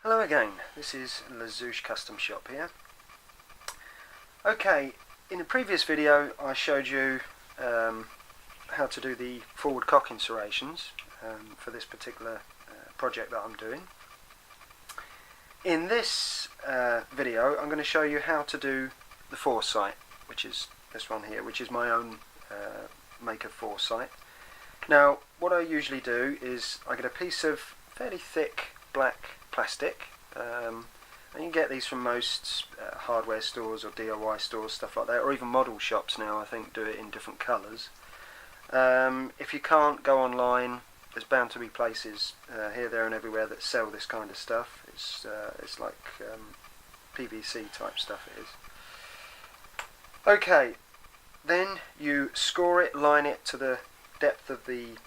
Hello again, this is Lazouche Custom Shop here. Okay, in the previous video I showed you how to do the forward cocking serrations for this particular project that I'm doing. In this video I'm going to show you how to do the foresight, which is this one here, which is my own make of foresight. Now what I usually do is I get a piece of fairly thick black plastic, and you can get these from most hardware stores or DIY stores, stuff like that, or even model shops now I think do it in different colours. If you can't go online, there's bound to be places here, there and everywhere that sell this kind of stuff. It's like PVC type stuff it is. Okay, then you score it, line it to the depth of the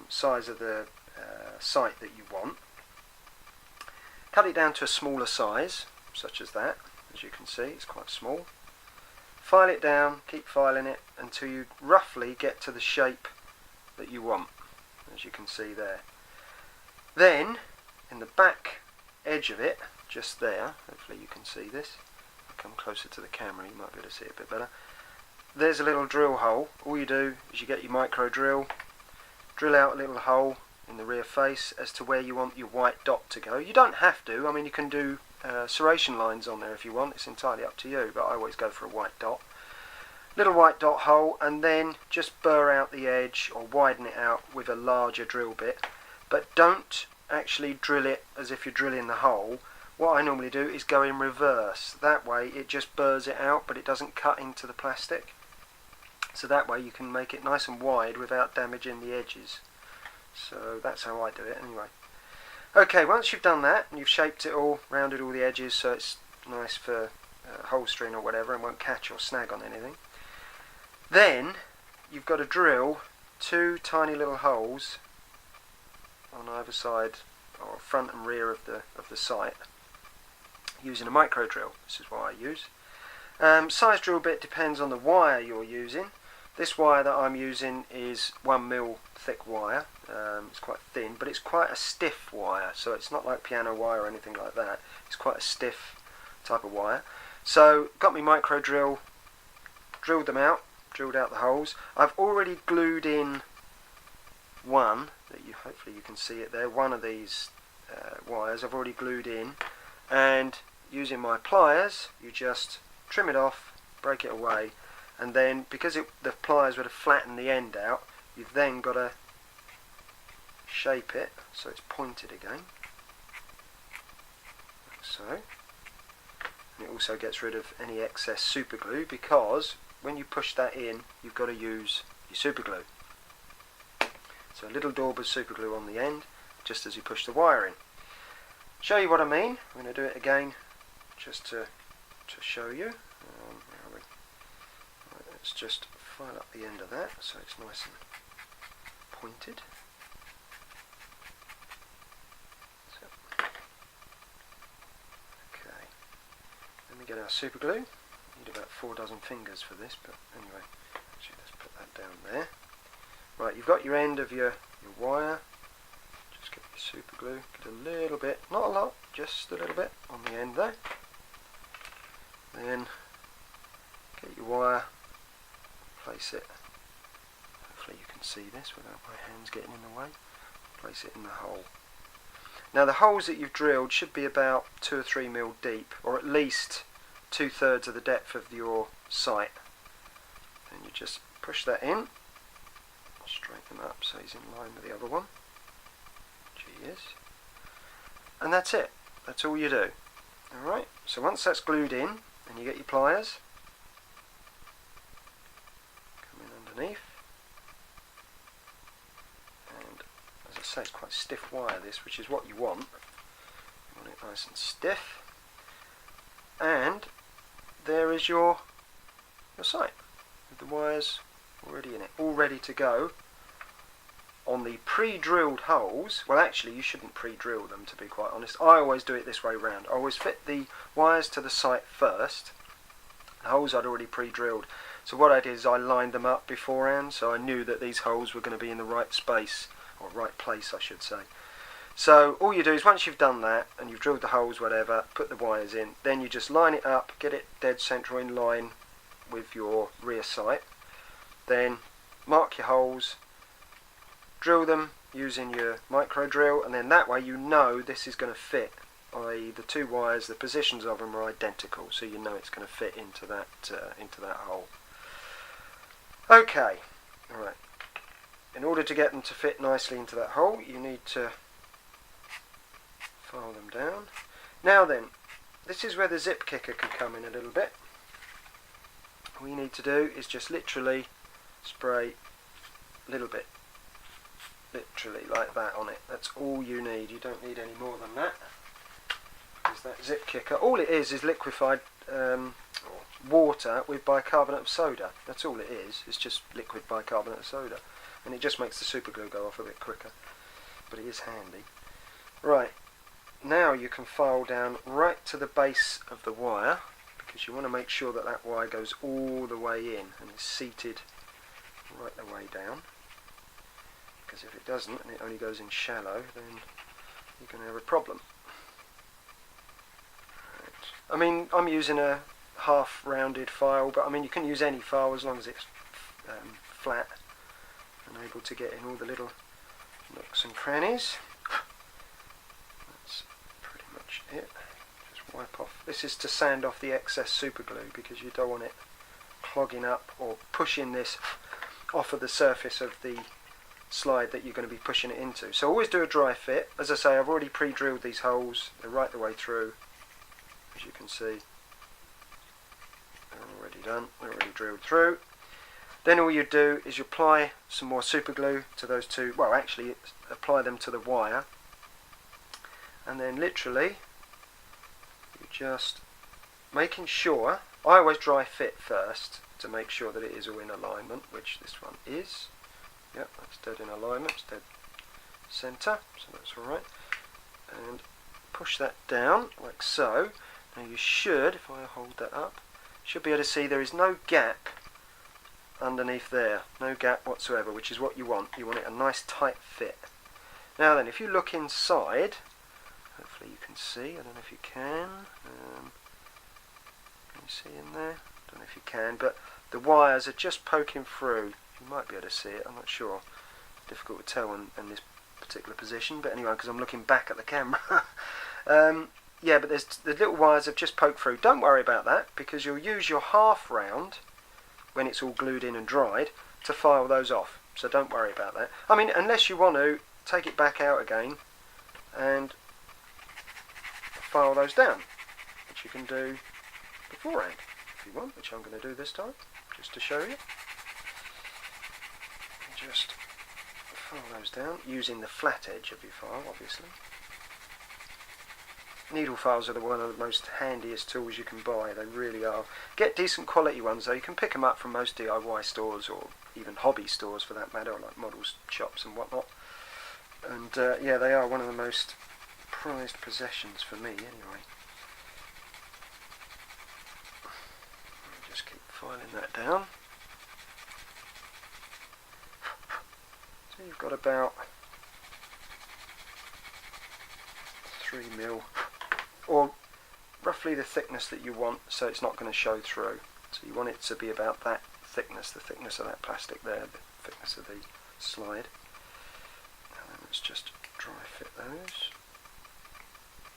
size of the sight that you want. Cut it down to a smaller size, such as that. As you can see, it's quite small. File it down, keep filing it until you roughly get to the shape that you want, as you can see there. Then, in the back edge of it, just there, hopefully you can see this. I'll come closer to the camera, you might be able to see it a bit better. There's a little drill hole. All you do is you get your micro drill, drill out a little hole in the rear face as to where you want your white dot to go. You don't have to, I mean you can do serration lines on there if you want, it's entirely up to you, but I always go for a white dot. Little white dot hole, and then just burr out the edge or widen it out with a larger drill bit, but don't actually drill it as if you're drilling the hole. What I normally do is go in reverse, that way it just burrs it out but it doesn't cut into the plastic, so that way you can make it nice and wide without damaging the edges. So that's how I do it anyway. Okay, once you've done that and you've shaped it all, rounded all the edges so it's nice for holstering or whatever and won't catch or snag on anything, then you've got to drill two tiny little holes on either side, or front and rear of the sight, using a micro drill. This is what I use. Size drill bit depends on the wire you're using. This wire that I'm using is 1mm thick wire. It's quite thin, but it's quite a stiff wire, so it's not like piano wire or anything like that. It's quite a stiff type of wire. So got my micro drill, drilled them out, drilled out the holes. I've already glued in one, that hopefully you can see it there, one of these wires I've already glued in, and using my pliers you just trim it off, break it away, and then because the pliers would have flattened the end out, you've then got to shape it so it's pointed again, like so. And it also gets rid of any excess super glue, because when you push that in you've got to use your super glue. So a little daub of super glue on the end just as you push the wire in. Show you what I mean. I'm going to do it again just to show you. Where are we? Right, let's just file up the end of that so it's nice and pointed. So, okay, then we get our super glue. Need about 4 dozen fingers for this, but anyway, actually let's put that down there. Right, you've got your end of your wire. Just get your super glue, get a little bit, not a lot, just a little bit on the end there. Then get your wire, place it, hopefully you can see this without my hands getting in the way, place it in the hole. Now the holes that you've drilled should be about 2 or 3mm deep, or at least 2/3 of the depth of your sight. Then you just push that in, straighten them up so he's in line with the other one, which he is, and that's it. That's all you do. Alright, so once that's glued in, and you get your pliers, come in underneath, and as I say, it's quite stiff wire this, which is what you want. You want it nice and stiff, and there is your sight with the wires already in it, all ready to go on the pre-drilled holes. Well, actually you shouldn't pre-drill them, to be quite honest. I always do it this way round. I always fit the wires to the sight first. The holes I'd already pre-drilled, so what I did is I lined them up beforehand, so I knew that these holes were going to be in the right space, or right place I should say. So all you do is once you've done that and you've drilled the holes, whatever, put the wires in, then you just line it up, get it dead central in line with your rear sight, then mark your holes, drill them using your micro drill, and then that way you know this is going to fit, i.e. the two wires, the positions of them are identical, so you know it's going to fit into that hole. Okay, alright. In order to get them to fit nicely into that hole, you need to file them down. Now then, this is where the zip kicker can come in a little bit. All you need to do is just literally spray a little bit, literally like that on it. That's all you need. You don't need any more than that. Is that zip kicker. All it is liquefied water with bicarbonate of soda. That's all it is. It's just liquid bicarbonate of soda, and it just makes the super glue go off a bit quicker, but it is handy. Right, now you can file down right to the base of the wire, because you want to make sure that that wire goes all the way in and is seated right the way down, because if it doesn't and it only goes in shallow, then you're going to have a problem. Right. I mean, I'm using a half rounded file, but I mean you can use any file as long as it's flat and able to get in all the little nooks and crannies. That's pretty much it. Just wipe off. This is to sand off the excess super glue, because you don't want it clogging up or pushing this off of the surface of the slide that you're going to be pushing it into. So always do a dry fit. As I say, I've already pre-drilled these holes. They're right the way through, as you can see. They're already done. They're already drilled through. Then all you do is you apply some more super glue to those two, well actually apply them to the wire, and then literally you just making sure, I always dry fit first to make sure that it is all in alignment, which this one is. Yep, that's dead in alignment, it's dead centre, so that's alright. And push that down like so. Now you should, if I hold that up, should be able to see there is no gap underneath there, no gap whatsoever, which is what you want. You want it a nice tight fit. Now then, if you look inside, hopefully you can see, I don't know if you can you see in there? I don't know if you can, but the wires are just poking through. You might be able to see it, I'm not sure. It's difficult to tell in this particular position, but anyway, because I'm looking back at the camera. Yeah, but the little wires have just poked through. Don't worry about that, because you'll use your half round when it's all glued in and dried to file those off. So don't worry about that. I mean, unless you want to take it back out again and file those down, which you can do beforehand if you want, which I'm going to do this time, just to show you. Just file those down using the flat edge of your file, obviously. Needle files are one of the most handiest tools you can buy. They really are. Get decent quality ones though. You can pick them up from most DIY stores, or even hobby stores for that matter, like models shops and whatnot. And yeah, they are one of the most prized possessions for me anyway. Just keep filing that down. So you've got about 3mm, or roughly the thickness that you want, so it's not going to show through. So you want it to be about that thickness, the thickness of that plastic there, the thickness of the slide. And then let's just dry fit those.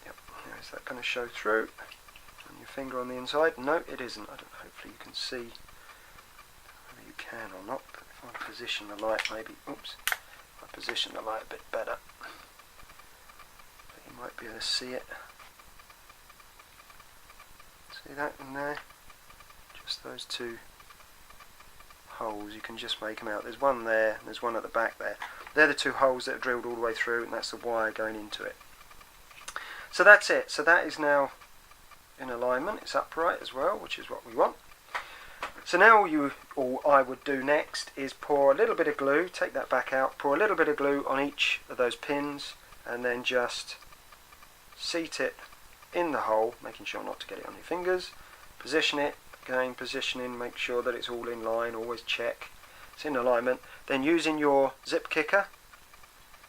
Yep, now is that going to show through on your finger on the inside? No, it isn't. Hopefully you can see whether you can or not, but if I position the light maybe, oops, if I position the light a bit better, you might be able to see it. See that in there? Just those two holes, you can just make them out. There's one there and there's one at the back there. They're the two holes that are drilled all the way through, and that's the wire going into it. So that's it. So that is now in alignment. It's upright as well, which is what we want. So now all I would do next is pour a little bit of glue, take that back out, pour a little bit of glue on each of those pins, and then just seat it in the hole, making sure not to get it on your fingers. Position it, again positioning, make sure that it's all in line, always check it's in alignment. Then using your zip kicker,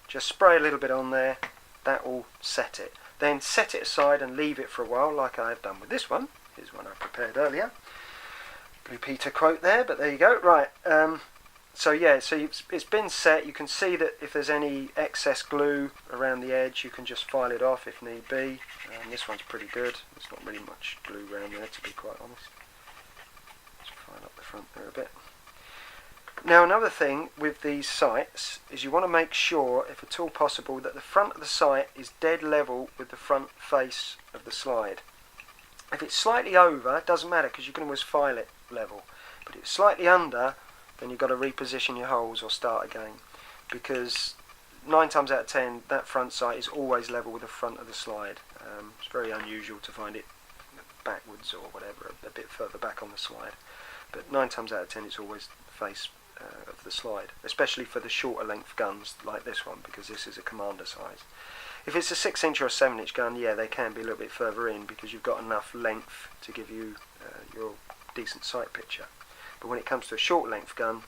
just spray a little bit on there that will set it. Then set it aside and leave it for a while, like I have done with this one. Here's one I prepared earlier. Blue Peter quote there, but there you go. Right, so yeah, so it's been set. You can see that if there's any excess glue around the edge, you can just file it off if need be. This one's pretty good. There's not really much glue around there, to be quite honest. Let's file up the front there a bit. Now, another thing with these sights is you want to make sure, if at all possible, that the front of the sight is dead level with the front face of the slide. If it's slightly over, it doesn't matter because you can always file it level. But if it's slightly under, then you've got to reposition your holes or start again, because 9 times out of 10 that front sight is always level with the front of the slide. It's very unusual to find it backwards or whatever, a bit further back on the slide, but 9 times out of 10 it's always face of the slide, especially for the shorter length guns like this one, because this is a commander size. If it's a 6-inch or a 7-inch gun, yeah, they can be a little bit further in because you've got enough length to give you your decent sight picture. But when it comes to a short length gun,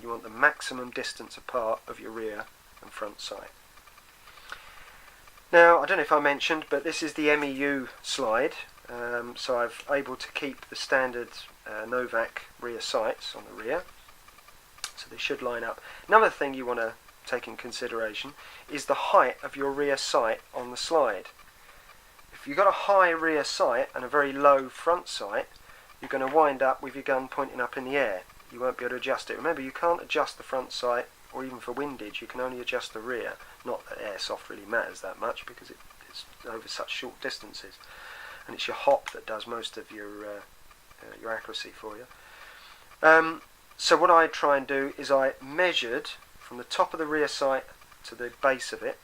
you want the maximum distance apart of your rear and front sight. Now, I don't know if I mentioned, but this is the MEU slide, so I've able to keep the standard Novak rear sights on the rear, so they should line up. Another thing you want to take in consideration is the height of your rear sight on the slide. If you've got a high rear sight and a very low front sight, you're going to wind up with your gun pointing up in the air. You won't be able to adjust it. Remember, you can't adjust the front sight, or even for windage, you can only adjust the rear. Not that airsoft really matters that much because it's over such short distances, and it's your hop that does most of your accuracy for you. So what I try and do is I measured from the top of the rear sight to the base of it,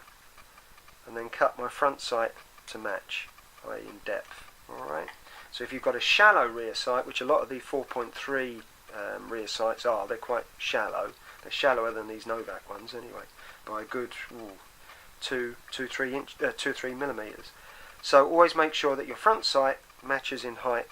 and then cut my front sight to match, i.e. in depth. Alright. So if you've got a shallow rear sight, which a lot of the 4.3 rear sights are, they're quite shallow. They're shallower than these Novak ones anyway, by a good 2-3 millimeters. So always make sure that your front sight matches in height